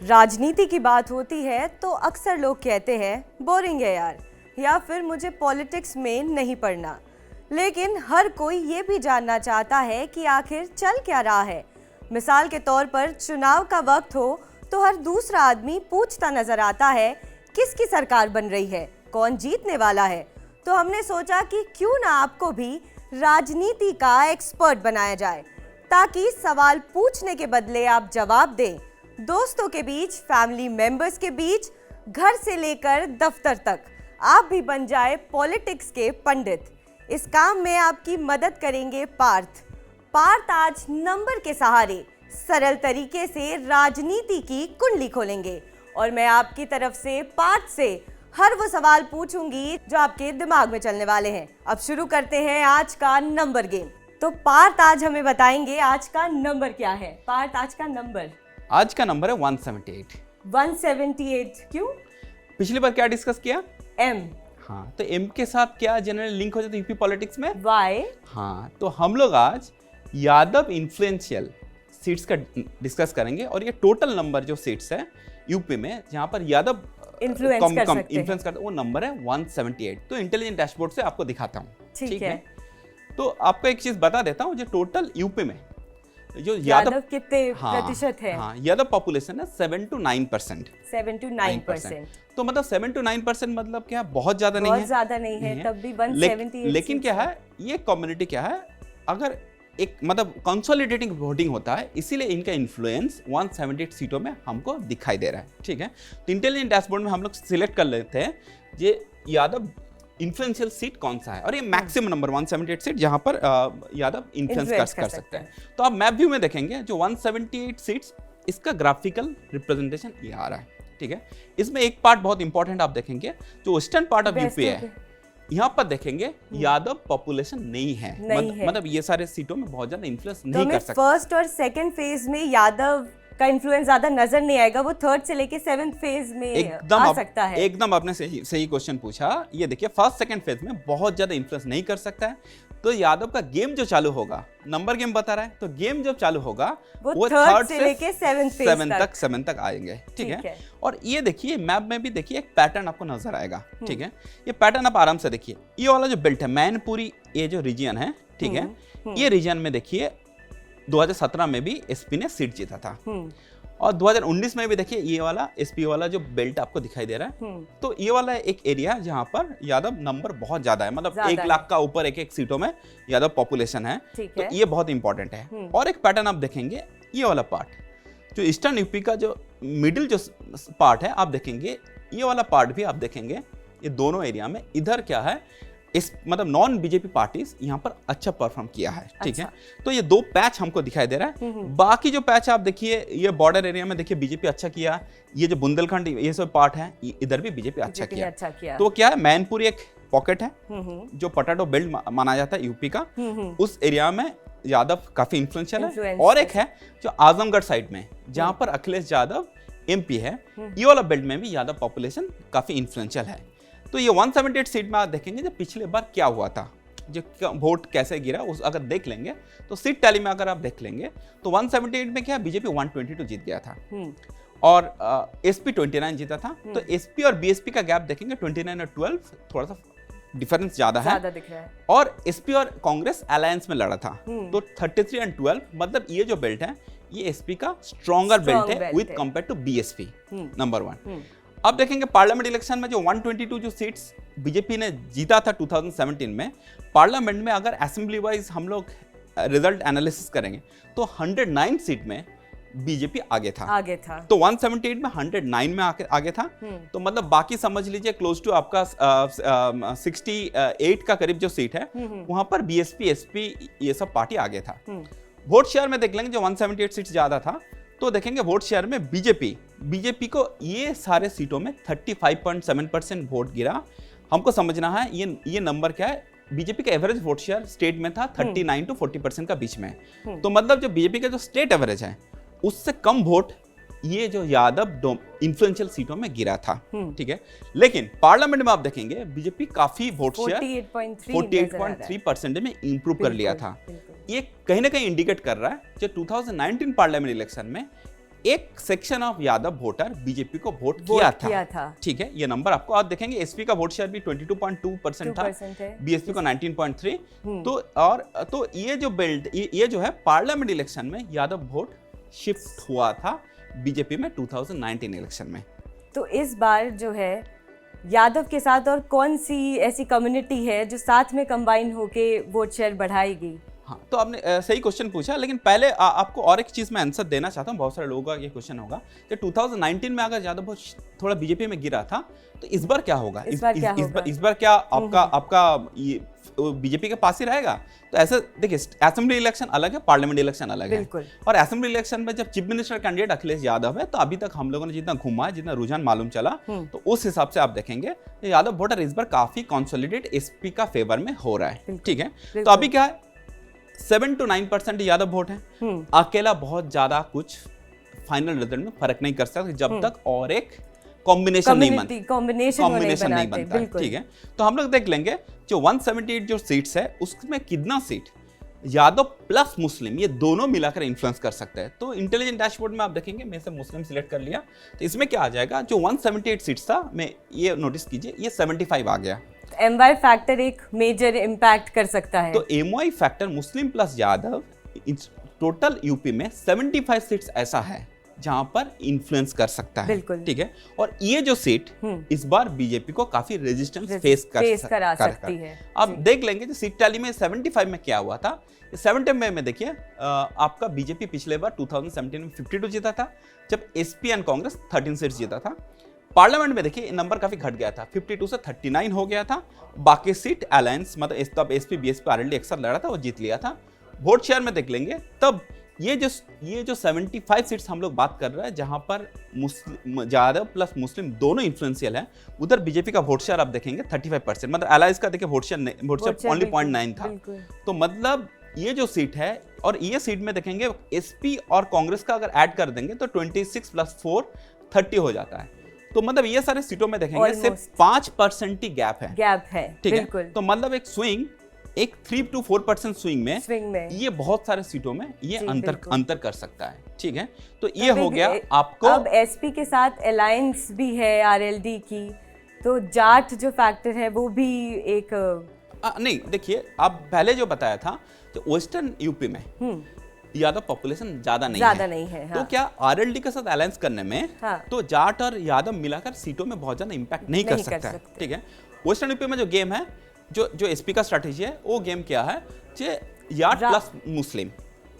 राजनीति की बात होती है तो अक्सर लोग कहते हैं बोरिंग है यार, या फिर मुझे पॉलिटिक्स में नहीं पढ़ना। लेकिन हर कोई ये भी जानना चाहता है कि आखिर चल क्या रहा है। मिसाल के तौर पर चुनाव का वक्त हो तो हर दूसरा आदमी पूछता नजर आता है किसकी सरकार बन रही है, कौन जीतने वाला है। तो हमने सोचा कि क्यों ना आपको भी राजनीति का एक्सपर्ट बनाया जाए, ताकि सवाल पूछने के बदले आप जवाब दें। दोस्तों के बीच, फैमिली मेंबर्स के बीच, घर से लेकर दफ्तर तक, आप भी बन जाए पॉलिटिक्स के पंडित। इस काम में आपकी मदद करेंगे पार्थ आज नंबर के सहारे सरल तरीके से राजनीति की कुंडली खोलेंगे और मैं आपकी तरफ से पार्थ से हर वो सवाल पूछूंगी जो आपके दिमाग में चलने वाले हैं। अब शुरू करते हैं आज का नंबर गेम। तो पार्थ आज हमें बताएंगे आज का नंबर क्या है। पार्थ, आज का नंबर है 178। 178 क्यों? पिछली बार क्या डिस्कस किया? एम। हाँ, तो एम के साथ क्या जनरल लिंक हो जाता है यूपी पॉलिटिक्स में? वाई। हाँ, तो हम लोग आज यादव इन्फ्लुएंशियल सीट्स का डिस्कस करेंगे और ये टोटल नंबर जो सीट्स है यूपी में जहाँ पर यादव इन्फ्लुएंस करते हैं वो नंबर है 178। तो इंटेलिजेंट डैशबोर्ड से आपको दिखाता हूँ। ठीक है। तो आपको एक चीज बता देता हूँ, जो टोटल यूपी में जो यादव कितने प्रतिशत है? हाँ, यादव पॉपुलेशन है 7 to 9%। 7 to 9%। तो मतलब 7 to 9% मतलब क्या बहुत ज्यादा नहीं है? बहुत ज्यादा नहीं है, तब भी 178। लेकिन क्या है, ये कम्युनिटी क्या है, अगर एक मतलब कंसोलिडेटिंग वोटिंग होता है, इसीलिए इनका इन्फ्लुएंस 178 सीटों में हमको दिखाई दे रहा है। ठीक है, तो इंटेलिजेंट डैशबोर्ड में हम लोग सिलेक्ट कर लेते हैं ये यादव इन्फ्लुएंशियल सीट कौन सा है और ये मैक्सिमम नंबर 178 सीट जहां पर यादव इन्फ्लुएंस कर सकते हैं। तो आप मैप व्यू में देखेंगे जो 178 सीट्स, इसका ग्राफिकल रिप्रेजेंटेशन ये आ रहा है। ठीक है, इसमें एक पार्ट बहुत इंपॉर्टेंट आप देखेंगे, जो वेस्टर्न पार्ट ऑफ यूपी है, यहाँ पर देखेंगे यादव पॉपुलेशन नहीं है, मतलब ये सारे सीटों में बहुत ज्यादा इन्फ्लुएंस नहीं कर सकते। फर्स्ट और सेकंड फेज में यादव का इन्फ्लुएंस ज्यादा नजर नहीं आएगा, वो थर्ड से लेके 7th फेज में आ सकता है। एकदम आपने सही क्वेश्चन पूछा। ये देखिए फर्स्ट सेकंड फेज में बहुत ज्यादा इन्फ्लुएंस नहीं कर सकता है। तो यादव का गेम जो चालू होगा, नंबर गेम बता रहा है, तो गेम जब चालू होगा वो थर्ड से लेके 7 तक आएंगे। ठीक है, और ये देखिए मैप में भी देखिए एक पैटर्न आपको नजर आएगा। ठीक है, ये पैटर्न आप आराम से देखिए। ये वाला जो बेल्ट है, मैनपुरी, ये जो रीजन है, ठीक है, ये रीजन में देखिए 2017 में भी एसपी ने सीट जीता था और 2019 में भी देखिए ये वाला एसपी वाला जो बेल्ट आपको दिखाई दे रहा है, तो ये वाला एक एरिया जहां पर यादव नंबर बहुत ज्यादा है, मतलब 1 लाख का ऊपर एक सीटों में यादव पॉपुलेशन है। तो ये बहुत इंपॉर्टेंट है। और एक पैटर्न आप देखेंगे, ये वाला पार्ट जो ईस्टर्न यूपी का जो मिडिल जो पार्ट है, आप देखेंगे ये वाला पार्ट भी आप देखेंगे, ये दोनों एरिया में इधर क्या है, इस मतलब नॉन बीजेपी पार्टीज यहाँ पर अच्छा परफॉर्म किया है। ठीक है, तो ये 2 पैच हमको दिखाई दे रहा है। बाकी जो पैच आप देखिए, ये बॉर्डर एरिया में देखिए बीजेपी अच्छा किया, ये जो बुंदेलखंड ये सब पार्ट है, इधर भी बीजेपी अच्छा किया। तो क्या है, मैनपुरी एक पॉकेट है जो पोटैटो बेल्ट माना जाता है यूपी का, उस एरिया में यादव काफी इन्फ्लुएंशियल है। और एक है जो आजमगढ़ साइड में, जहां पर अखिलेश यादव एमपी है, ये वाला बेल्ट में भी यादव पॉपुलेशन काफी इन्फ्लुएंशियल है। तो ये 178 सीट में आप देखेंगे जो पिछले बार क्या हुआ था, जो वोट कैसे गिरा, उस अगर देख लेंगे तो सीट टैली में अगर आप देख लेंगे तो 178 में क्या बीजेपी 122 जीत गया था और एसपी 29 जीता था। तो एसपी और बीएसपी का गैप देखेंगे 29 और 12, थोड़ा सा डिफरेंस ज्यादा दिख रहा है। और एसपी और कांग्रेस अलायंस में लड़ा था, तो 33 और 12, मतलब ये जो बेल्ट है ये एसपी का स्ट्रॉन्गर बेल्ट है with compare to BSP, number 1। अब देखेंगे पार्लियामेंट इलेक्शन में जो 122 जो सीट्स बीजेपी ने जीता था 2017 में, पार्लियामेंट में अगर असेंबली वाइज हम लोग रिजल्ट एनालिसिस करेंगे तो 109 सीट में बीजेपी आगे था। तो 178 में 109 में आगे था। तो मतलब बाकी समझ लीजिए क्लोज टू आपका 68 का करीब जो सीट है, वहां पर बीएसपी, एसपी ये सब पार्टी आगे था। वोट शेयर में देख लेंगे जो 178 सीट ज्यादा था, तो देखेंगे वोट शेयर में बीजेपी को ये सारे सीटों में 35.7% वोट गिरा। हमको समझना है ये नंबर क्या है। बीजेपी का एवरेज वोट शेयर स्टेट में था 39 to 40% का बीच में। तो मतलब जो बीजेपी का जो स्टेट एवरेज है उससे कम वोट ये जो यादव इन्फ्लुएंशियल सीटों में गिरा था। ठीक है, लेकिन पार्लियामेंट में आप देखेंगे बीजेपी काफी वोट शेयर 48.3% में इंप्रूव कर लिया था। ये कहीं ना कहीं इंडिकेट कर रहा है जो 2019 पार्लियामेंट इलेक्शन में एक section of Yadav voter BJP को वोट किया था। ठीक है, ये नंबर आपको आप देखेंगे। एसपी का वोट शेयर भी 22.2% था, बीएसपी को 19.3। तो ये जो बेल्ट, ये जो है पार्लियामेंट इलेक्शन में यादव वोट शिफ्ट हुआ था बीजेपी में 2019 इलेक्शन में। तो इस बार जो है यादव के साथ और कौन सी ऐसी कम्युनिटी है जो साथ में कंबाइन होके वोट शेयर बढ़ाएगी? हाँ, तो आपने सही क्वेश्चन पूछा, लेकिन पहले आपको और एक चीज़ में आंसर देना चाहता हूँ। बहुत सारे लोगों का ये क्वेश्चन होगा कि 2019 में अगर यादव वोट थोड़ा बीजेपी में गिरा था तो इस बार क्या होगा? इस बार क्या आपका ये बीजेपी के पास ही रहेगा? तो ऐसा देखिए, असेंबली इलेक्शन अलग है, पार्लियामेंट इलेक्शन अलग है। और असेंबली इलेक्शन में जब chief minister candidate Akhilesh Yadav है, तो अभी तक हम लोगों ने जितना घुमा है, जितना रुझान मालूम चला, तो उस हिसाब से आप देखेंगे यादव वोटर इस बार काफी कंसोलिडेट एसपी का फेवर में हो रहा है। ठीक है, तो अभी क्या है, 7 to 9% यादव वोट है। अकेला बहुत ज्यादा कुछ फाइनल रिजल्ट में फर्क नहीं कर सकता जब तक और एक कॉम्बिनेशन नहीं बनता। ठीक है, तो हम लोग देख लेंगे जो 178 जो सीट्स है उसमें कितना सीट यादव प्लस मुस्लिम ये दोनों मिलाकर इन्फ्लुएंस कर सकते हैं। तो इंटेलिजेंट डैशबोर्ड में आप देखेंगे, मैं से मुस्लिम सिलेक्ट कर लिया, तो इसमें क्या आ जाएगा, जो 178 सीट्स था, मैं ये नोटिस कीजिए, ये 75 आ गया। एमवाई फैक्टर एक मेजर इम्पैक्ट कर सकता है। तो MY factor Muslim plus Yadav total UP में 75 सीट्स ऐसा है जहां पर इन्फ्लुएंस कर सकता है। ठीक है, और ये जो सीट इस बार बीजेपी को काफी रेजिस्टेंस फेस करा सकती है। अब देख लेंगे जो सीट टैली में 75 में क्या हुआ था। 75 में देखिए आपका बीजेपी पिछले बार 2017 में 52 जीता था, जब एसपी एंड कांग्रेस 13 सीट्स जीता था। पार्लियामेंट में देखिए नंबर काफी घट गया था, 52 से 39 हो गया था। बाकी सीट अलायंस मतलब तब एसपी बीएसपी आरएलडी एक साथ लड़ा था, वो जीत लिया था। वोट शेयर में देख लेंगे तब ये जो 75 सीट्स हम लोग बात कर रहे हैं जहां पर मुस्लिम यादव प्लस मुस्लिम दोनों इन्फ्लुएंशियल है, उधर बीजेपी का वोट शेयर आप देखेंगे 35%, मतलब अलायंस का देखिए वोट शेयर ओनली 0.9 था। तो मतलब ये जो सीट है, और ये सीट में देखेंगे एसपी और कांग्रेस का अगर ऐड कर देंगे तो 26 + 4 30 हो जाता है। तो मतलब ये सारे सीटों में देखेंगे सिर्फ 5% ही गैप है। ठीक है, तो मतलब एक स्विंग, एक 3 to 4% स्विंग में ये बहुत सारे सीटों में ये अंतर कर सकता है। ठीक है, तो ये हो गया आपको। अब एसपी के साथ अलायंस भी है आरएलडी की, तो जाट जो फैक्टर है वो भी एक नहीं, देखिए आप पहले जो बताया था तो वेस्टर्न यूपी में यादव पॉपुलेशन ज्यादा नहीं है। हाँ। तो क्या आरएलडी के साथ अलायंस करने में तो जाट और यादव मिलाकर सीटों में बहुत ज्यादा इंपैक्ट नहीं कर सकता है। ठीक है, वेस्टर्न यूपी में जो गेम है, जो एसपी का स्ट्रैटेजी है, वो गेम क्या है, जाट प्लस मुस्लिम।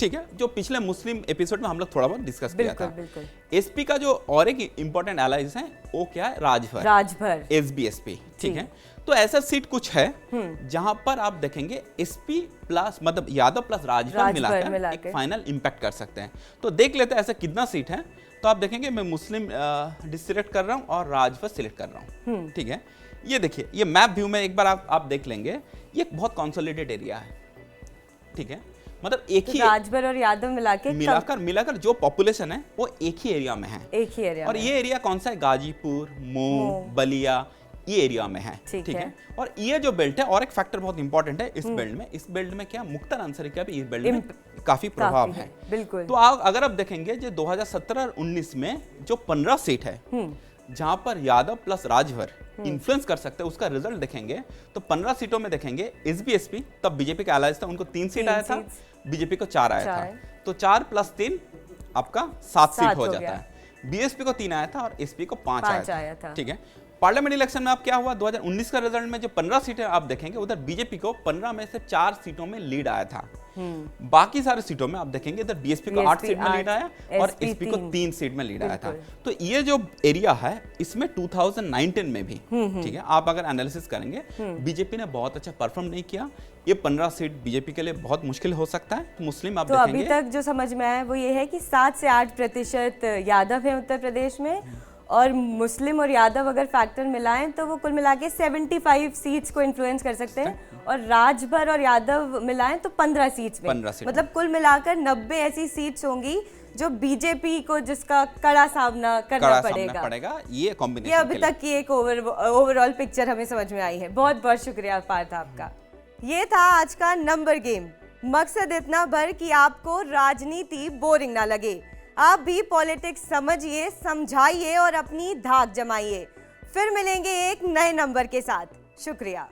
ठीक है, जो पिछले मुस्लिम एपिसोड में हम लोग थोड़ा बहुत डिस्कस किया था। एसपी का जो और एक इंपॉर्टेंट एलाइज है वो क्या है, राजभर एसबीएसपी। ठीक है, तो ऐसा सीट कुछ है जहां पर आप देखेंगे एसपी प्लस मतलब यादव प्लस राजभर मिलाकर एक फाइनल इंपैक्ट कर सकते हैं। तो देख लेते हैं ऐसा कितना सीट है। तो आप देखेंगे मैं मुस्लिम सिलेक्ट कर रहा हूँ और राजभर सिलेक्ट कर रहा हूँ। ठीक है, ये देखिए, ये मैप व्यू में एक बार आप देख लेंगे, ये बहुत कंसोलिडेटेड एरिया है। ठीक है, मतलब एक ही राजभर और यादव मिलाकर जो पॉपुलेशन है वो एक ही एरिया में है। और ये एरिया कौन सा है, गाजीपुर, मऊ, बलिया, ये एरिया में है। ठीक है, और ये जो बेल्ट है, और एक फैक्टर बहुत इंपॉर्टेंट है इस बेल्ट में क्या, मुख्तार अंसारी का भी इस बेल्ट में काफी प्रभाव है। बिल्कुल। तो अगर आप देखेंगे जो 2017 और 19 में जो 15 सीट है जहां पर यादव प्लस राजभर इन्फ्लुएंस कर सकते हैं, उसका रिजल्ट देखेंगे तो 15 सीटों में देखेंगे एसबीएसपी, तब बीजेपी का अलायंस था, उनको 3 सीट आया था, बीजेपी को 4 आया था। तो 4 + 3 आपका 7 सीट हो जाता है। बीएसपी को 3 आया था और एसपी को 5 आया था। ठीक है, पार्लियामेंट इलेक्शन में आप क्या हुआ, 2019 का रिजल्ट में जो 15 सीटें आप देखेंगे, उधर बीजेपी को 15 में से 4 सीटों में लीड आया था। बाकी सारे सीटों में आप देखेंगे इधर बीएसपी को 8 सीट में लीड आया और एसपी को 3 सीट में लीड आया था। तो ये जो एरिया है इसमें 2019 में भी, ठीक है, आप अगर एनालिसिस करेंगे बीजेपी ने बहुत अच्छा परफॉर्म नहीं किया। ये 15 सीट बीजेपी के लिए बहुत मुश्किल हो सकता है। मुस्लिम आप तो अभी तक जो समझ में आया वो ये है कि 7 से 8% यादव है उत्तर प्रदेश में, और मुस्लिम और यादव अगर फैक्टर मिलाएं तो वो कुल मिला के 75 सीट्स को इन्फ्लुएंस कर सकते हैं, और राजभर और यादव मिलाएं तो 15 सीट्स में, मतलब कुल मिलाकर 90 ऐसी सीट्स होंगी जो बीजेपी को जिसका कड़ा सामना करना पड़ेगा। ये कॉम्बिनेशन, ये अभी तक की एक ओवरऑल पिक्चर हमें समझ में आई है। बहुत बहुत शुक्रिया पार्थ आपका। ये था आज का नंबर गेम। मकसद इतना भर कि आपको राजनीति बोरिंग ना लगे। आप भी पॉलिटिक्स समझिए, समझाइए और अपनी धाक जमाइए। फिर मिलेंगे एक नए नंबर के साथ। शुक्रिया।